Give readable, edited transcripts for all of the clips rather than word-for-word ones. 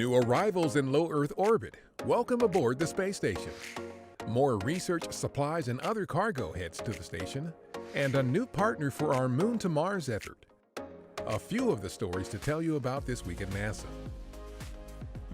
New arrivals in low Earth orbit. Welcome aboard the space station. More research, supplies, and other cargo heads to the station. And a new partner for our Moon to Mars effort. A few of the stories to tell you about this week at NASA.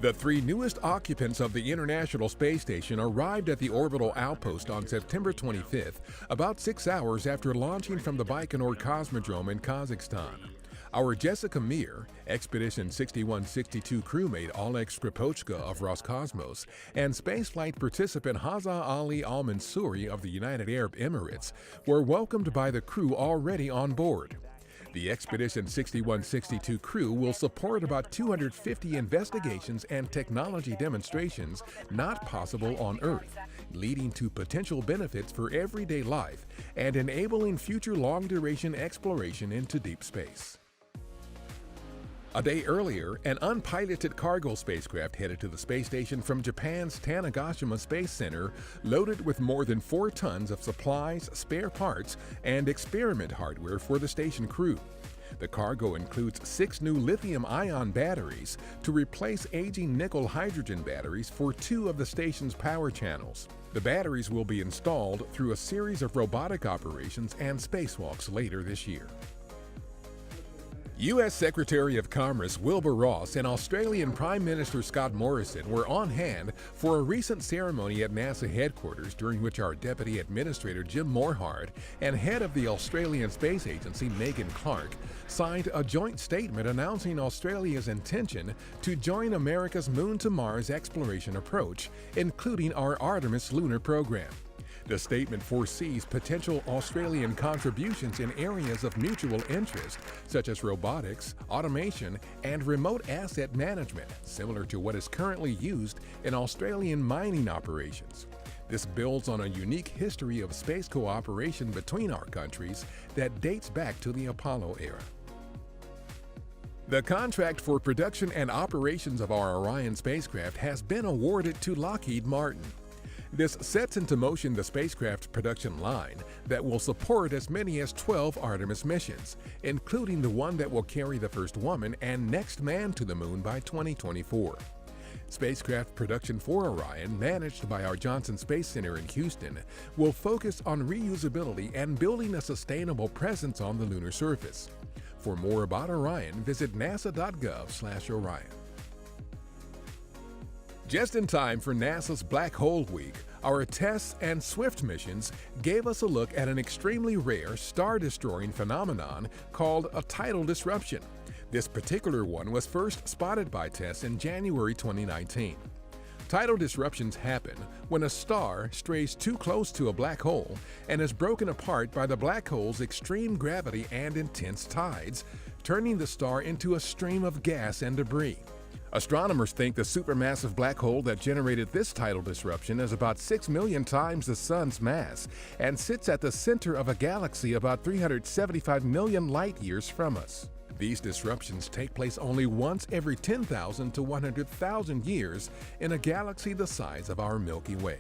The three newest occupants of the International Space Station arrived at the orbital outpost on September 25th, about 6 hours after launching from the Baikonur Cosmodrome in Kazakhstan. Our Jessica Meir, Expedition 6162 crewmate Oleg Skripochka of Roscosmos, and spaceflight participant Haza Ali Al-Mansouri of the United Arab Emirates were welcomed by the crew already on board. The Expedition 6162 crew will support about 250 investigations and technology demonstrations not possible on Earth, leading to potential benefits for everyday life and enabling future long-duration exploration into deep space. A day earlier, an unpiloted cargo spacecraft headed to the space station from Japan's Tanegashima Space Center, loaded with more than 4 tons of supplies, spare parts, and experiment hardware for the station crew. The cargo includes 6 new lithium-ion batteries to replace aging nickel-hydrogen batteries for 2 of the station's power channels. The batteries will be installed through a series of robotic operations and spacewalks later this year. U.S. Secretary of Commerce Wilbur Ross and Australian Prime Minister Scott Morrison were on hand for a recent ceremony at NASA headquarters, during which our Deputy Administrator Jim Morhard and head of the Australian Space Agency Megan Clark signed a joint statement announcing Australia's intention to join America's Moon to Mars exploration approach, including our Artemis lunar program. The statement foresees potential Australian contributions in areas of mutual interest, such as robotics, automation, and remote asset management, similar to what is currently used in Australian mining operations. This builds on a unique history of space cooperation between our countries that dates back to the Apollo era. The contract for production and operations of our Orion spacecraft has been awarded to Lockheed Martin. This sets into motion the spacecraft production line that will support as many as 12 Artemis missions, including the one that will carry the first woman and next man to the moon by 2024. Spacecraft production for Orion, managed by our Johnson Space Center in Houston, will focus on reusability and building a sustainable presence on the lunar surface. For more about Orion, visit nasa.gov/Orion. Just in time for NASA's Black Hole Week, our TESS and SWIFT missions gave us a look at an extremely rare star-destroying phenomenon called a tidal disruption. This particular one was first spotted by TESS in January 2019. Tidal disruptions happen when a star strays too close to a black hole and is broken apart by the black hole's extreme gravity and intense tides, turning the star into a stream of gas and debris. Astronomers think the supermassive black hole that generated this tidal disruption is about 6 million times the Sun's mass and sits at the center of a galaxy about 375 million light-years from us. These disruptions take place only once every 10,000 to 100,000 years in a galaxy the size of our Milky Way.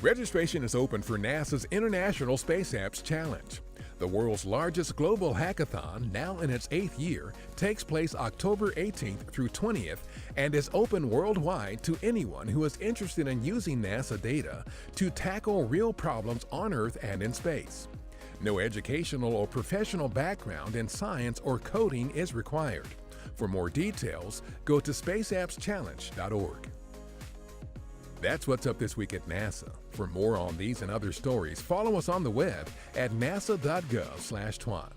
Registration is open for NASA's International Space Apps Challenge. The world's largest global hackathon, now in its 8th year, takes place October 18th through 20th and is open worldwide to anyone who is interested in using NASA data to tackle real problems on Earth and in space. No educational or professional background in science or coding is required. For more details, go to spaceappschallenge.org. That's what's up this week at NASA. For more on these and other stories, follow us on the web at nasa.gov/twan.